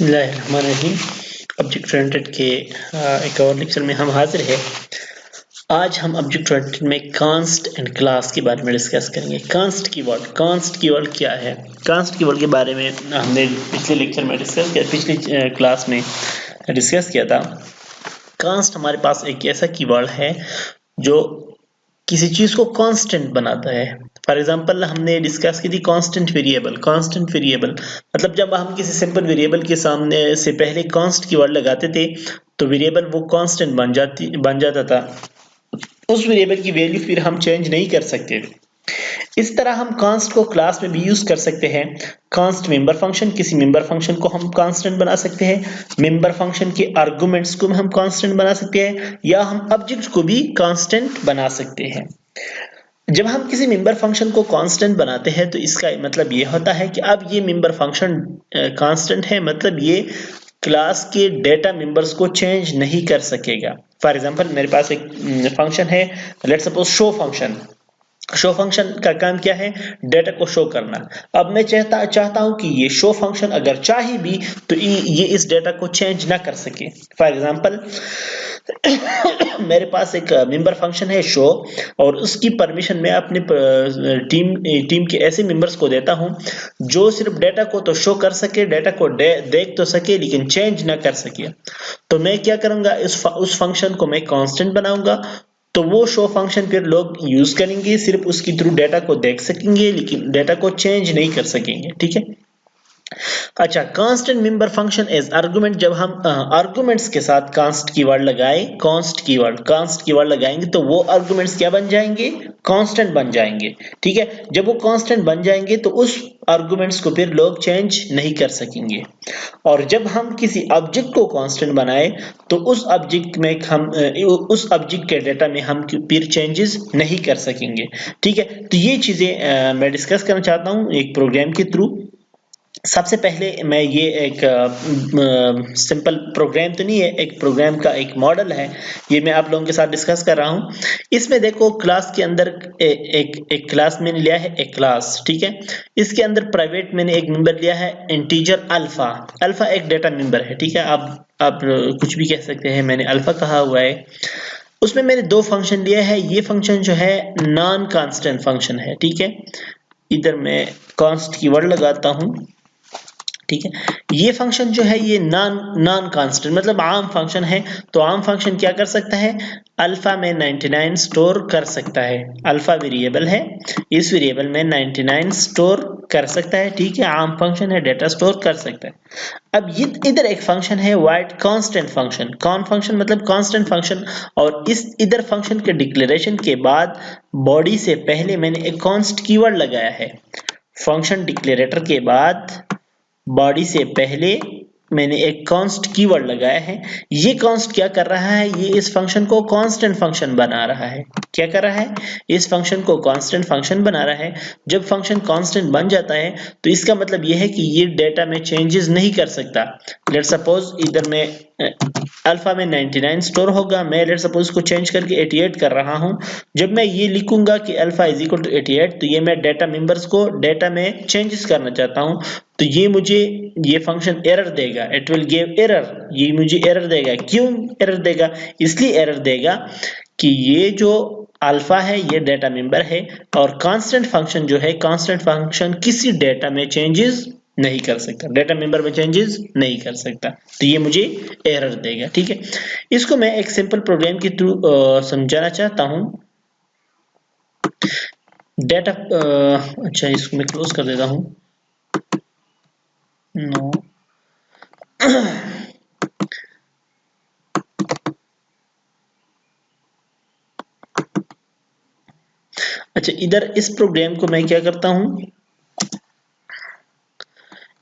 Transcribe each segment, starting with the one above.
बिस्मिल्लाहिर्रहमानिर्रहीम। Object oriented के एक और लेक्चर में हम हाजिर हैं। आज हम ऑब्जेक्ट ओरिएंटेड में कांस्ट एंड क्लास के बारे में डिस्कस करेंगे। कांस्ट कीवर्ड क्या है? कांस्ट कीवर्ड के बारे में हमने पिछले लेक्चर में डिस्कस किया, पिछली क्लास में डिस्कस किया था। कांस्ट हमारे पास एक ऐसा कीवर्ड है जो किसी चीज को कांस्टेंट बनाता है। फॉर एग्जांपल हमने डिस्कस की थी कांस्टेंट वेरिएबल। मतलब जब हम किसी सिंपल वेरिएबल के सामने से पहले कांस्ट कीवर्ड लगाते थे तो वेरिएबल वो कांस्टेंट बन जाता था। उस वेरिएबल की वैल्यू फिर हम चेंज नहीं कर सकते थे। इस तरह हम कांस्ट को क्लास में भी यूज कर सकते हैं। कांस्ट मेंबर फंक्शन, किसी मेंबर फंक्शन को हम कांस्टेंट बना सकते हैं। मेंबर फंक्शन के आर्गुमेंट्स को हम कांस्टेंट बना सकते हैं, या हम ऑब्जेक्ट को भी कांस्टेंट बना सकते हैं। जब हम किसी मेंबर फंक्शन को कांस्टेंट बनाते हैं तो इसका मतलब ये होता है कि अब ये मेंबर फंक्शन कांस्टेंट है, मतलब ये क्लास के डेटा मेंबर्स को चेंज नहीं कर सकेगा। फॉर एग्जांपल मेरे पास एक फंक्शन है, लेट्स सपोज शो फंक्शन का काम क्या है? डेटा को शो करना। अब मैं चाहता हूं कि ये शो फंक्शन अगर चाहे भी तो ये इस डेटा को चेंज ना कर सके। फॉर एग्जांपल मेरे पास एक मेंबर फंक्शन है शो, और उसकी परमिशन मैं अपने टीम के ऐसे मेंबर्स को देता हूं जो सिर्फ डेटा को तो शो कर सके, डेटा को देख तो सके लेकिन चेंज ना कर सके। तो मैं क्या करूंगा, उस फंक्शन को मैं कांस्टेंट बनाऊंगा। तो वो शो फंक्शन फिर लोग यूज करेंगे, सिर्फ उसकी थ्रू डेटा को देख सकेंगे लेकिन डेटा को चेंज नहीं कर सकेंगे। ठीक है। अच्छा, constant member function as argument, जब हम आर्गुमेंट्स के साथ कांस्ट कीवर्ड लगाएंगे तो वो आर्गुमेंट्स क्या बन जाएंगे? कांस्टेंट बन जाएंगे। ठीक है। जब वो कांस्टेंट बन जाएंगे तो उस आर्गुमेंट्स को फिर लोग चेंज नहीं कर सकेंगे। और जब हम किसी ऑब्जेक्ट को कांस्टेंट बनाए तो उस ऑब्जेक्ट के डेटा में हम फिर चेंजेस नहीं कर सकेंगे। ठीक है। तो ये चीजें मैं डिस्कस करना चाहता हूँ एक प्रोग्राम के थ्रू। सबसे पहले मैं ये एक सिंपल प्रोग्राम तो नहीं है, एक प्रोग्राम का एक मॉडल है, ये मैं आप लोगों के साथ डिस्कस कर रहा हूँ। इसमें देखो क्लास के अंदर एक क्लास मैंने लिया है, एक क्लास। ठीक है। इसके अंदर प्राइवेट मैंने एक मेंबर लिया है इंटीजर अल्फा। अल्फा एक डेटा मेंबर है। ठीक है। आप कुछ भी कह सकते हैं, मैंने अल्फा कहा हुआ है। उसमें मैंने दो फंक्शन लिए हैं। ये फंक्शन जो है नॉन कांस्टेंट फंक्शन है। ठीक है। इधर मैं कांस्ट कीवर्ड लगाता हूँ। ठीक है। ये फंक्शन जो है ये नॉन कांस्टेंट मतलब आम फंक्शन है। तो आम फंक्शन क्या कर सकता है? अल्फा में 99 स्टोर कर सकता है। अल्फा वेरिएबल है, इस वेरिएबल में 99 स्टोर कर सकता है। ठीक है। आम फंक्शन है, डेटा स्टोर कर सकता है। अब ये इधर एक फंक्शन है वाइड कांस्टेंट फंक्शन। कौन फंक्शन? मतलब कांस्टेंट फंक्शन। और इस इधर फंक्शन के डिक्लेरेशन के बाद बॉडी से पहले मैंने एक कांस्ट कीवर्ड लगाया है। फंक्शन डिक्लेरेटर के बाद बॉडी से पहले मैंने एक कांस्ट कीवर्ड लगाया है। ये कांस्ट क्या कर रहा है? ये इस फंक्शन को कांस्टेंट फंक्शन बना रहा है। क्या कर रहा है? इस फंक्शन को कांस्टेंट फंक्शन बना रहा है। जब फंक्शन कांस्टेंट बन जाता है तो इसका मतलब यह है कि ये डेटा में चेंजेस नहीं कर सकता। लेट्स सपोज इधर में अल्फा में 99 स्टोर होगा, मैं लेट्स सपोज को चेंज करके 88 कर रहा हूं। जब मैं ये लिखूंगा कि अल्फा इज इक्वल टू 88, तो ये मैं डेटा मेंबर्स को डेटा में चेंजेस करना चाहता हूं, तो ये फंक्शन एरर देगा। It will give error. ये मुझे एरर देगा। क्यों एरर देगा? इसलिए एरर देगा कि ये जो अल्फा है ये डेटा मेंबर है, और कांस्टेंट फंक्शन जो है, कांस्टेंट फंक्शन किसी डेटा में चेंजेस नहीं कर सकता, डेटा मेंबर में चेंजेस नहीं कर सकता। तो ये मुझे एरर देगा। ठीक है। इसको मैं एक सिंपल प्रोग्राम के थ्रू समझाना चाहता हूं। डेटा अच्छा, इसको मैं क्लोज कर देता हूं। नो अच्छा, इधर इस प्रोग्राम को मैं क्या करता हूं,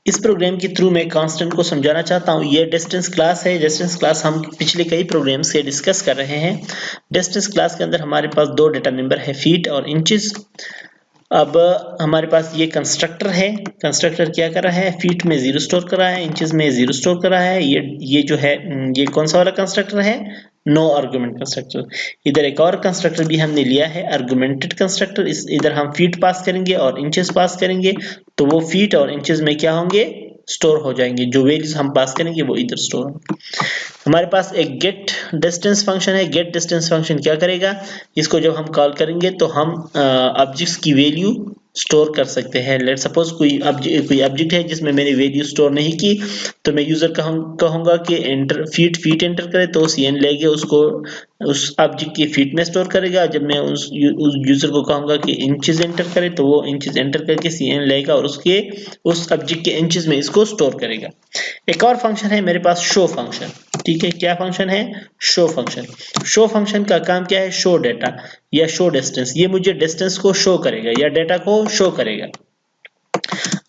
इस प्रोग्राम के थ्रू मैं कांस्टेंट को समझाना चाहता हूं। ये डिस्टेंस क्लास है। डिस्टेंस क्लास हम पिछले कई प्रोग्राम से डिस्कस कर रहे हैं। डिस्टेंस क्लास के अंदर हमारे पास दो डेटा मेंबर है, फीट और इंचेस। अब हमारे पास ये कंस्ट्रक्टर है। कंस्ट्रक्टर क्या कर रहा है? फीट में 0 स्टोर कर रहा है, इंचेस में 0 स्टोर कर रहा है। ये जो है ये कौन सा वाला कंस्ट्रक्टर है? No argument constructor. इधर एक और कंस्ट्रक्टर भी हमने लिया है, आर्गुमेंटेड कंस्ट्रक्टर। इधर हम फीट पास करेंगे और इंचेस पास करेंगे, तो वो फीट और इंचेस में क्या होंगे? स्टोर हो जाएंगे, जो वैल्यूज हम पास करेंगे वो इधर स्टोर होंगे। हमारे पास एक गेट डिस्टेंस फंक्शन है। गेट डिस्टेंस फंक्शन क्या करेगा, इसको जब हम कॉल करेंगे तो हम ऑब्जेक्ट्स की वैल्यू स्टोर कर सकते हैं। लेट सपोज कोई ऑब्जेक्ट है जिसमें मैंने वैल्यू स्टोर नहीं की, तो मैं यूजर कहूंगा कि एंटर फीट एंटर करे, तो सीएन लेके उसको उस ऑब्जेक्ट की फीट में स्टोर करेगा। जब मैं उस यूजर को कहूंगा कि इंचेस एंटर करे, तो वो इंचेस एंटर करके सीएन लेगा और उसके उस ऑब्जेक्ट के इंचेस में इसको स्टोर करेगा। एक और फंक्शन है मेरे पास, शो फंक्शन। ठीक है, क्या फंक्शन है, शो फंक्शन। शो फंक्शन का काम क्या है, शो डेटा या शो डिस्टेंस। ये मुझे डिस्टेंस को शो करेगा या डेटा को शो करेगा।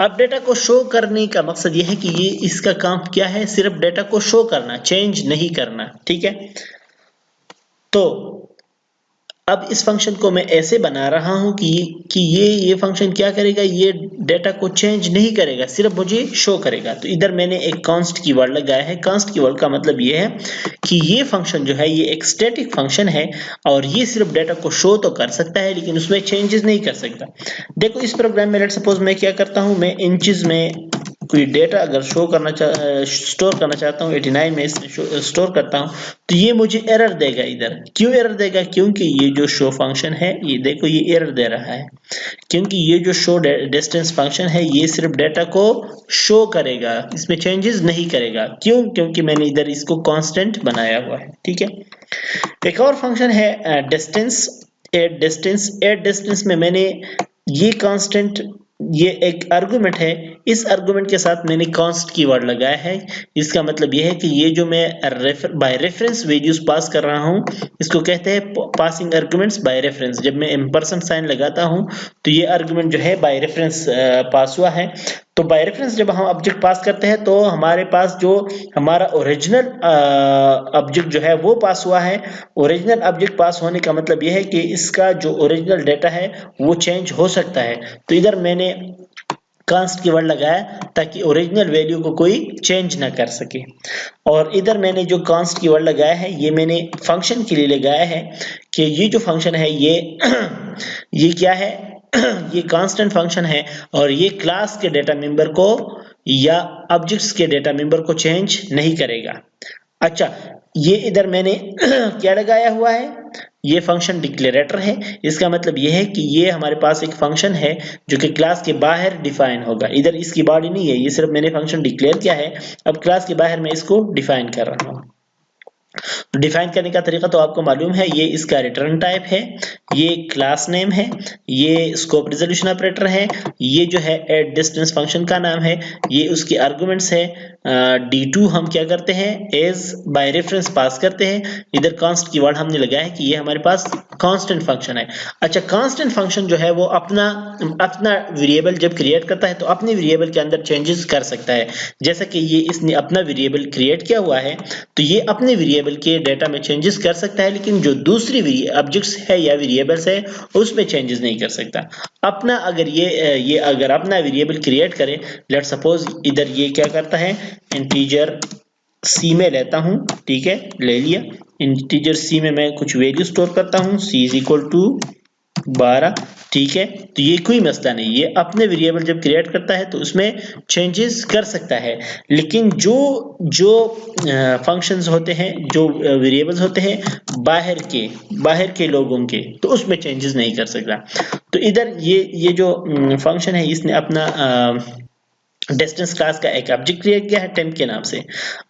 अब डेटा को शो करने का मकसद ये है कि ये इसका काम क्या है, सिर्फ डेटा को शो करना, चेंज नहीं करना। ठीक है, तो अब इस फंक्शन को मैं ऐसे बना रहा हूं कि ये फंक्शन क्या करेगा, ये डेटा को चेंज नहीं करेगा, सिर्फ मुझे शो करेगा। तो इधर मैंने एक कांस्ट कीवर्ड लगाया है। कांस्ट कीवर्ड का मतलब ये है कि ये फंक्शन जो है ये एक स्टैटिक फंक्शन है और ये सिर्फ डेटा को शो तो कर सकता है लेकिन उसमें चेंजेस नहीं कर सकता। देखो इस प्रोग्राम में लेट सपोज मैं क्या करता हूं, मैं इंचेस में कोई डेटा अगर स्टोर करना चाहता हूँ, 89 में स्टोर करता हूँ, तो ये मुझे एरर देगा इधर। क्यों एरर देगा, क्योंकि ये जो शो फंक्शन है, ये देखो ये एरर दे रहा है, क्योंकि ये जो शो डिस्टेंस फंक्शन है ये सिर्फ डेटा को शो करेगा, इसमें चेंजेस नहीं करेगा। क्यों, क्योंकि मैंने इधर इसको कांस्टेंट बनाया हुआ है। ठीक है, एक और फंक्शन है distance, add distance. Add distance में मैंने ये कांस्टेंट, ये एक आर्गुमेंट है, इस आर्गुमेंट के साथ मैंने कांस्ट कीवर्ड लगाया है। इसका मतलब यह है कि ये जो मैं बाय रेफरेंस वैल्यूज पास कर रहा हूं, इसको कहते हैं पासिंग आर्गुमेंट्स बाय रेफरेंस। जब मैं एम्परसेंड साइन लगाता हूं तो ये आर्गुमेंट जो है बाय रेफरेंस पास हुआ है। तो बाय रेफरेंस जब हम ऑब्जेक्ट पास करते हैं तो हमारे पास जो हमारा ओरिजिनल ऑब्जेक्ट जो है वो पास हुआ है। ओरिजिनल ऑब्जेक्ट पास होने का मतलब यह है कि इसका जो ओरिजिनल डेटा है वो चेंज हो सकता है। तो इधर मैंने कांस्ट कीवर्ड लगाया ताकि ओरिजिनल वैल्यू को कोई चेंज ना कर सके। और इधर मैंने जो कांस्ट कीवर्ड लगाया है ये मैंने फंक्शन के लिए लगाया है कि ये जो फंक्शन है ये क्या है ये कांस्टेंट फंक्शन है और ये क्लास के डेटा मेंबर को या ऑब्जेक्ट्स के डेटा मेंबर को चेंज नहीं करेगा। अच्छा, ये इधर मैंने क्या लगाया हुआ है, ये फंक्शन डिक्लेरेटर है। इसका मतलब ये है कि ये हमारे पास एक फंक्शन है जो कि क्लास के बाहर डिफाइन होगा। इधर इसकी बॉडी नहीं है, ये सिर्फ मैंने फंक्शन डिक्लेयर किया है। अब क्लास के बाहर मैं इसको डिफाइन कर रहा हूँ। तो डिफाइन करने का तरीका तो आपको मालूम है, ये इसका रिटर्न टाइप है, ये क्लास नेम है, ये स्कोप रिजोल्यूशन ऑपरेटर है, ये जो है एड डिस्टेंस फंक्शन का नाम है, ये उसके आर्गुमेंट्स है। D2 हम क्या करते हैं, एज बाय रेफरेंस पास करते हैं। इधर कांस्ट कीवर्ड हमने लगाया है कि ये हमारे पास कांस्टेंट फंक्शन है। अच्छा, कांस्टेंट फंक्शन जो है वो अपना वेरिएबल जब क्रिएट करता है तो अपने वेरिएबल के अंदर चेंजेस कर सकता है। जैसा कि ये इसने अपना वेरिएबल क्रिएट किया हुआ है तो ये अपने वेरिएबल के डेटा में चेंजेस कर सकता है, लेकिन जो दूसरी ऑब्जेक्ट्स है या वेरिएबल्स है उसमें चेंजेस नहीं कर सकता। अपना अगर ये अगर अपना वेरिएबल क्रिएट करे, लेट सपोज इधर ये क्या करता है, इंटीजर सी में लेता हूं। ठीक है, ले लिया। इंटीजर सी में मैं कुछ वैल्यू स्टोर करता हूं, सी इज इक्वल टू 12। ठीक है, तो ये कोई मसला नहीं, ये अपने वेरिएबल जब क्रिएट करता है तो उसमें चेंजेस कर सकता है। लेकिन जो फंक्शंस होते हैं, जो वेरिएबल्स होते हैं बाहर के लोगों के, तो उसमें चेंजेस नहीं कर सकता। तो इधर ये जो फंक्शन है इसने अपना डिस्टेंस क्लास का एक ऑब्जेक्ट क्रिएट किया है टेम्प के नाम से।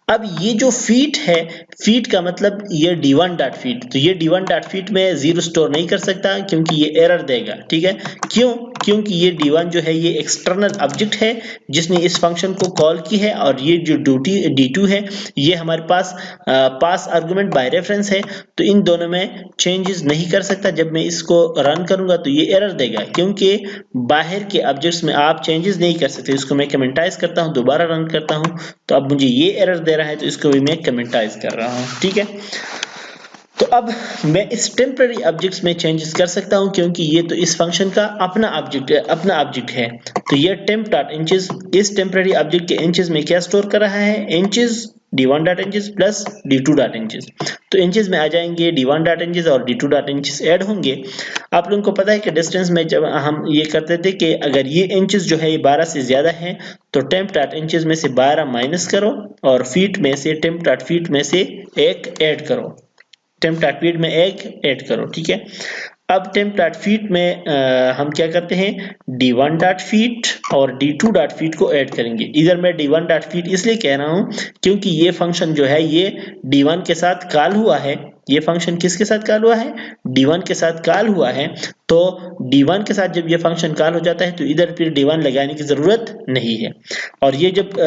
अब ये जो फीट है, फीट का मतलब ये d1 डॉट फीट, तो ये d1 डॉट फीट में 0 स्टोर नहीं कर सकता क्योंकि ये एरर देगा। ठीक है, क्यों, क्योंकि ये d1 जो है ये एक्सटर्नल ऑब्जेक्ट है जिसने इस फंक्शन को कॉल की है, और ये जो d2 है ये हमारे पास आर्गुमेंट बाय रेफरेंस है। तो इन दोनों में चेंजेस नहीं कर सकता। जब मैं इसको रन करूंगा तो ये एरर देगा क्योंकि बाहर के ऑब्जेक्ट्स में आप चेंजेस नहीं कर सकते। इसको मैं कमेंटाइज करता हूं, दोबारा रन करता हूं, तो अब मुझे ये एरर दे रहा है, तो इसको भी मैं कमेंटाइज कर रहा हूं। ठीक है, तो अब मैं इस टेम्पररी ऑब्जेक्ट्स में चेंजेस कर सकता हूं क्योंकि ये तो इस फंक्शन का अपना ऑब्जेक्ट है। तो ये temp.inches इस टेम्पररी ऑब्जेक्ट के इंचेस में क्या स्टोर कर रहा है, inches d1 dot inches plus d2 dot inches. तो इंचेस में आ जाएंगे d1 डॉट इंचेस और d2 डॉट इंचेस ऐड होंगे। आप लोगों को पता है कि डिस्टेंस में जब हम ये करते थे कि अगर ये इंचेस जो है ये 12 से ज्यादा है तो टेम्प डॉट इंचेस में से 12 माइनस करो और फीट में से टेम्प डॉट फीट में से 1 ऐड करो, टेम्प डॉट फीट में 1 ऐड करो, ठीक है। अब टेम्प डॉट फीट में हम क्या करते हैं, d1 डॉट फीट और d2 डॉट फीट को ऐड करेंगे। इधर मैं d1 डॉट फीट इसलिए कह रहा हूं क्योंकि ये फंक्शन जो है ये d1 के साथ कॉल हुआ है। ये फंक्शन किसके साथ कॉल हुआ है, d1 के साथ कॉल हुआ है। तो d1 के साथ जब ये फंक्शन कॉल हो जाता है तो इधर फिर d1 लगाने की जरूरत नहीं है। और ये जब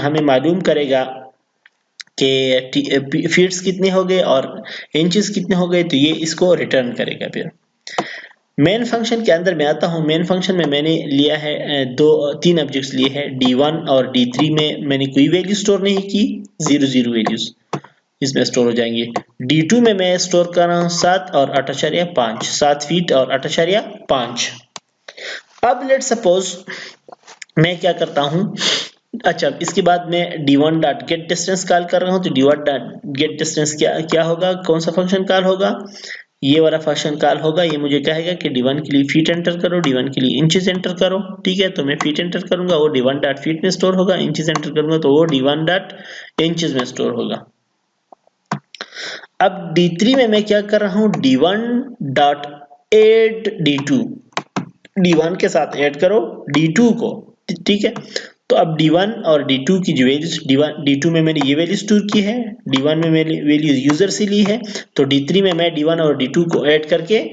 हमें मालूम करेगा कि फीट्स कितने हो गए और इंचेस कितने हो गए तो ये इसको रिटर्न करेगा। फिर मेन फंक्शन के अंदर मैं आता हूं। मेन फंक्शन में मैंने लिया है तीन ऑब्जेक्ट्स लिए हैं, d1 और d3 में मैंने कोई वैल्यू स्टोर नहीं की, 0 वैल्यूज इसमें स्टोर हो जाएंगे। d2 में मैं स्टोर कर रहा हूं 7 और 8.5, 7 फीट और 8.5। अब लेट सपोज मैं क्या करता हूं, अच्छा इसके बाद मैं d1 dot get distance call कर रहा हूं। तो d1 डॉट गेट डिस्टेंस क्या क्या होगा, कौन सा फंक्शन कॉल होगा, ये वाला फंक्शन कॉल होगा। ये मुझे कहेगा कि d1 के लिए फीट एंटर करो, d1 के लिए इंचेस एंटर करो, ठीक है। तो मैं फीट एंटर करूंगा, वो d1 डॉट फीट में स्टोर होगा। इंचेस एंटर करूंगा तो वो d1 डॉट इंचेस में स्टोर होगा। अब d3 में मैं क्या कर रहा हूं, d1 dot add d2, d1 के साथ ऐड करो d2 को, ठीक है। तो अब d1 और d2 की जो वैल्यूज, d2 में मैंने ये वैल्यू स्टोर की है, d1 में मैंने वैल्यू यूजर से ली है, तो d3 में मैं d1 और d2 को ऐड करके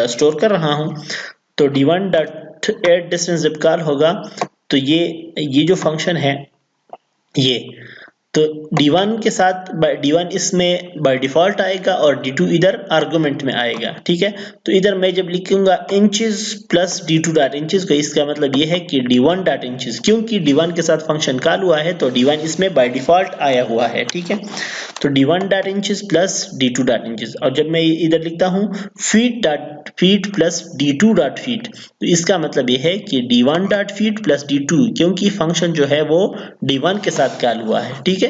स्टोर कर रहा हूं। तो d1 डॉट ऐड डिस्टेंस जब कॉल होगा तो ये जो फंक्शन है ये, तो d1 के साथ d1 इसमें बाय डिफॉल्ट आएगा और d2 इधर आर्गुमेंट में आएगा, ठीक है। तो इधर मैं जब लिखूंगा inches plus d2 dot inches को, इसका मतलब ये है कि d1 डॉट इंचेस, क्योंकि d1 के साथ फंक्शन कॉल हुआ है तो d1 इसमें बाय डिफॉल्ट आया हुआ है, ठीक है। तो d1 dot inches plus d2 dot inches, और जब मैं इधर लिखता हूं feet dot feet plus d2 dot feet, तो इसका मतलब ये है कि d1 dot feet plus d2, क्योंकि फंक्शन जो है वो d1 के साथ कॉल हुआ है, ठीक है।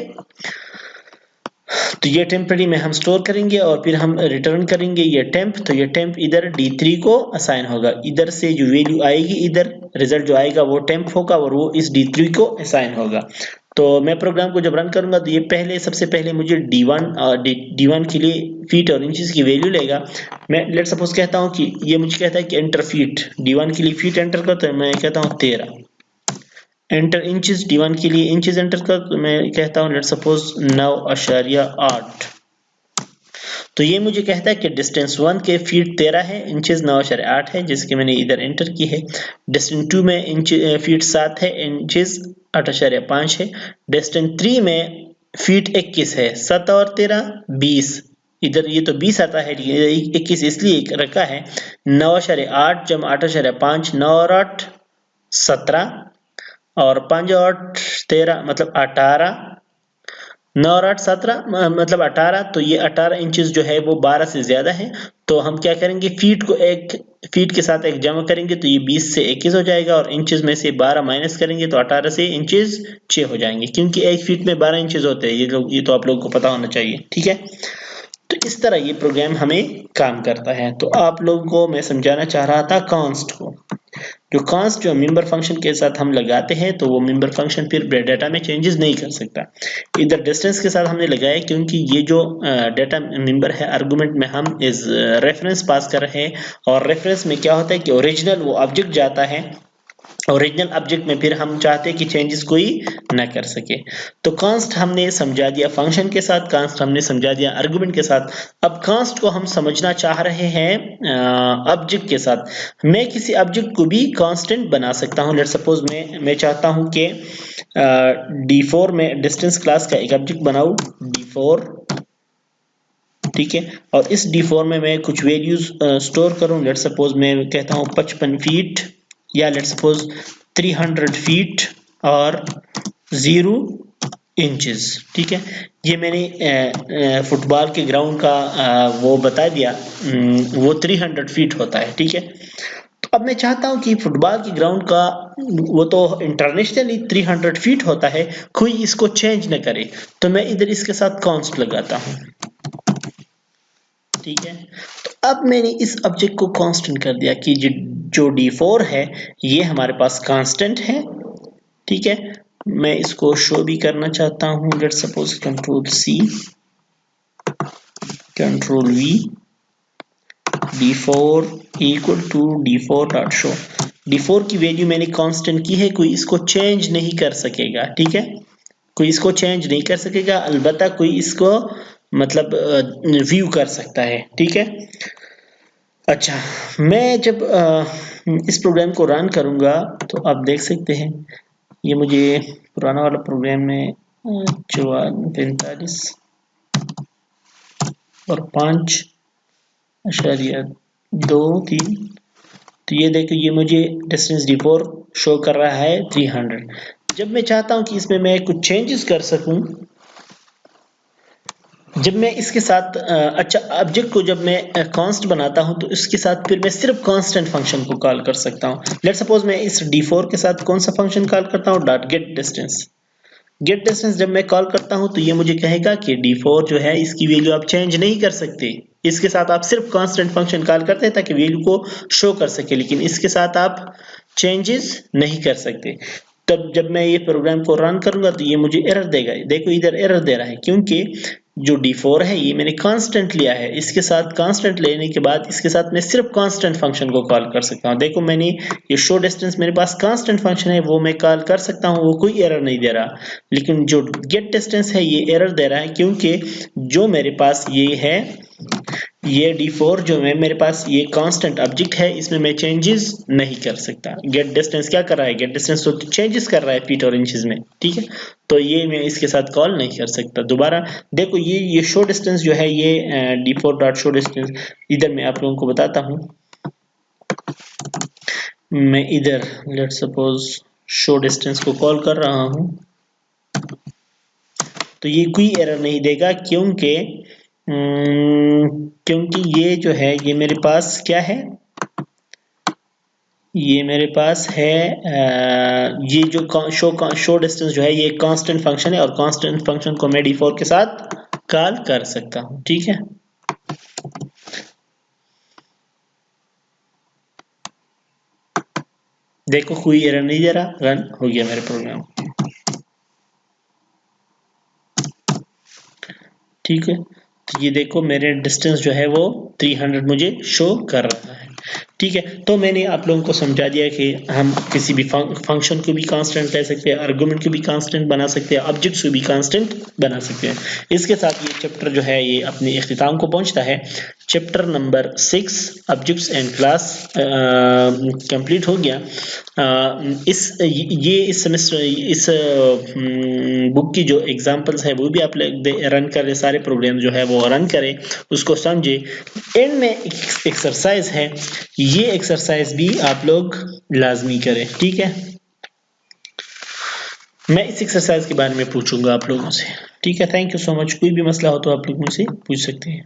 तो ये टेम्परेरी में हम स्टोर करेंगे और फिर हम रिटर्न करेंगे ये टेम्प। तो ये टेम्प इधर d3 को असाइन होगा, इधर से जो वैल्यू आएगी इधर रिजल्ट जो आएगा वो टेम्प होगा और वो इस d3 को असाइन होगा। तो मैं प्रोग्राम को जब रन करूंगा तो ये सबसे पहले मुझे d1 के लिए फीट और इंचेस की वैल्यू लेगा। मैं लेट सपोज कहता हूँ कि ये मुझे कहता है कि एंटर फीट, d1 के लिए फीट एंटर कर, तो मैं कहता हूँ 13। एंटर इंचेस, d1 के लिए इंचेस एंटर कर, तो मैं कहता हूँ लेट सपोज 9.8। तो ये मुझे कहता है कि डिस्टेंस 1 के फीट 13 है, इंचेस 9.8 है, जिसके मैंने इधर एंटर की है। डिस्टेंस 2 में फीट 7 है, इंचेस 8.5 है। डिस्टेंस 3 में फीट 21 है, 7 और 13 20, इधर ये तो 20 आता है, 21 इसलिए रखा है। 9.8 जमा 8.5, 9 और 8 17 और 5 और 13 मतलब 18, 9 और 8 17 मतलब 18। तो ये 18 इंचेस जो है वो 12 से ज्यादा है। तो हम क्या करेंगे, फीट के साथ एक जमा करेंगे तो ये 20 से 21 हो जाएगा और इंचेस में से 12 माइनस करेंगे तो 18 से इंचेस 6 हो जाएंगे, क्योंकि एक फीट में 12 इंचेस होते हैं। ये तो आप लोगों को पता होना चाहिए, ठीक है। तो इस तरह ये प्रोग्राम हमें काम करता है। तो आप लोगों को मैं समझाना चाह रहा था कांस्ट को। जो कांस्ट जो मेंबर फंक्शन के साथ हम लगाते हैं तो वो मेंबर फंक्शन फिर डाटा में चेंजेस नहीं कर सकता। इधर डिस्टेंस के साथ हमने लगाया क्योंकि ये जो डाटा मेंबर है आर्गुमेंट में हम इस रेफरेंस पास कर रहे हैं, और रेफरेंस में क्या होता है कि ओरिजिनल वो ऑब्जेक्ट जाता है, ओरिजिनल ऑब्जेक्ट में फिर हम चाहते हैं कि चेंजेस कोई ना कर सके। तो कांस्ट हमने समझा दिया फंक्शन के साथ, कांस्ट हमने समझा दिया आर्गुमेंट के साथ। अब कांस्ट को हम समझना चाह रहे हैं ऑब्जेक्ट के साथ। मैं किसी ऑब्जेक्ट को भी कांस्टेंट बना सकता हूं। लेट सपोज मैं चाहता हूं कि d4 में डिस्टेंस क्लास का एक ऑब्जेक्ट बनाऊं, d4, ठीक है। और इस d4 में मैं कुछ वैल्यूज स्टोर करूं। लेट सपोज मैं कहता हूं 55 फीट, या लेट सपोज 300 फीट और 0 इंचेस, ठीक है। ये मैंने फुटबॉल के ग्राउंड का वो बता दिया, वो 300 फीट होता है, ठीक है। अब मैं चाहता हूं कि फुटबॉल की ग्राउंड का वो तो इंटरनेशनली 300 फीट होता है, कोई इसको चेंज न करे, तो मैं इधर इसके साथ कॉन्स्ट लगाता हूं। ठीक है, तो अब मैंने इस ऑब्जेक्ट को कांस्टेंट कर दिया कि जो d4 है ये हमारे पास कांस्टेंट है। ठीक है, मैं इसको शो भी करना चाहता हूं। Let's suppose control C, control V, d4 equal to d4 dot show. d4 की वैल्यू मैंने कांस्टेंट की है, कोई इसको चेंज नहीं कर सकेगा। ठीक है, कोई इसको चेंज नहीं कर सकेगा, अलबत्ता कोई इसको मतलब व्यू कर सकता है। ठीक है, अच्छा, मैं जब इस प्रोग्राम को रन करूंगा तो आप देख सकते हैं ये मुझे पुराना वाला प्रोग्राम में 44 और 5.23, तो ये देखो ये मुझे डिस्टेंस d4 शो कर रहा है 300। जब मैं चाहता हूं कि इसमें मैं कुछ चेंजेस कर सकूं, जब मैं इसके साथ अच्छा ऑब्जेक्ट को जब मैं कांस्ट बनाता हूं तो इसके साथ फिर मैं सिर्फ कांस्टेंट फंक्शन को कॉल कर सकता हूं। लेट सपोज मैं इस d4 के साथ कौन सा फंक्शन कॉल करता हूं, dot get distance. Get distance जब मैं कॉल करता हूं तो ये मुझे कहेगा कि d4 जो है इसकी वैल्यू आप चेंज नहीं कर सकते, इसके साथ आप सिर्फ कांस्टेंट फंक्शन कॉल करते हैं ताकि वैल्यू को शो कर सके, लेकिन इसके साथ आप चेंजेस नहीं कर सकते। तब जब मैं ये प्रोग्राम को रन करूंगा तो ये मुझे एरर देगा। देखो इधर एरर दे रहा है क्योंकि जो d4 है ये मैंने कांस्टेंट लिया है, इसके साथ कांस्टेंट लेने के बाद इसके साथ मैं सिर्फ कांस्टेंट फंक्शन को कॉल कर सकता हूं। देखो मैंने ये शो डिस्टेंस मेरे पास कांस्टेंट फंक्शन है वो मैं कॉल कर सकता हूं, वो कोई एरर नहीं दे रहा, लेकिन जो गेट डिस्टेंस है ये एरर दे रहा है क्योंकि जो मेरे पास ये है, ये d4 जो है मेरे पास ये कांस्टेंट ऑब्जेक्ट है, इसमें मैं चेंजेस नहीं कर सकता। गेट डिस्टेंस क्या कर रहा है, गेट डिस्टेंस तो चेंजेस कर रहा है फीट और इंचेस में। ठीक है, तो ये मैं इसके साथ कॉल नहीं कर सकता दोबारा। देखो ये शो डिस्टेंस जो है ये d4 डॉट शो डिस्टेंस, इधर मैं आप लोगों को बताता हूँ। मैं इधर लेट सपोज शो डिस्टेंस को कॉल कर रहा हूँ तो ये कोई एरर नहीं देगा क्योंकि ये जो है ये मेरे पास क्या है, ये मेरे पास है ये जो शो डिस्टेंस जो है ये कांस्टेंट फंक्शन है और कांस्टेंट फंक्शन को मैं d4 के साथ कॉल कर सकता हूं। ठीक है, देखो कोई एरर नहीं दे रहा, रन हो गया मेरा प्रोग्राम। ठीक है, तो ये देखो मेरे डिस्टेंस जो है वो 300 मुझे शो कर रहा है। ठीक है, तो मैंने आप लोगों को समझा दिया कि हम किसी भी फंक्शन को भी कांस्टेंट ले सकते हैं, आर्गुमेंट को भी कांस्टेंट बना सकते हैं, ऑब्जेक्ट्स को भी कांस्टेंट बना सकते हैं। इसके साथ ये चैप्टर जो है ये अपने इख्तिताम को पहुंचता है। Chapter number 6 objects and class complete हो गया। इस सेमेस्टर इस बुक की जो एग्जांपल्स है वो भी आप रन करें, सारे प्रोग्राम जो है वो रन करें, उसको समझे। एंड में एक्सरसाइज है, ये एक्सरसाइज भी आप लोग लाजमी करें। ठीक है, मैं इस एक्सरसाइज के बारे में पूछूंगा आप लोगों से। ठीक है, थैंक यू सो मच। कोई भी मसला हो तो आप लोग मुझसे पूछ सकते हैं।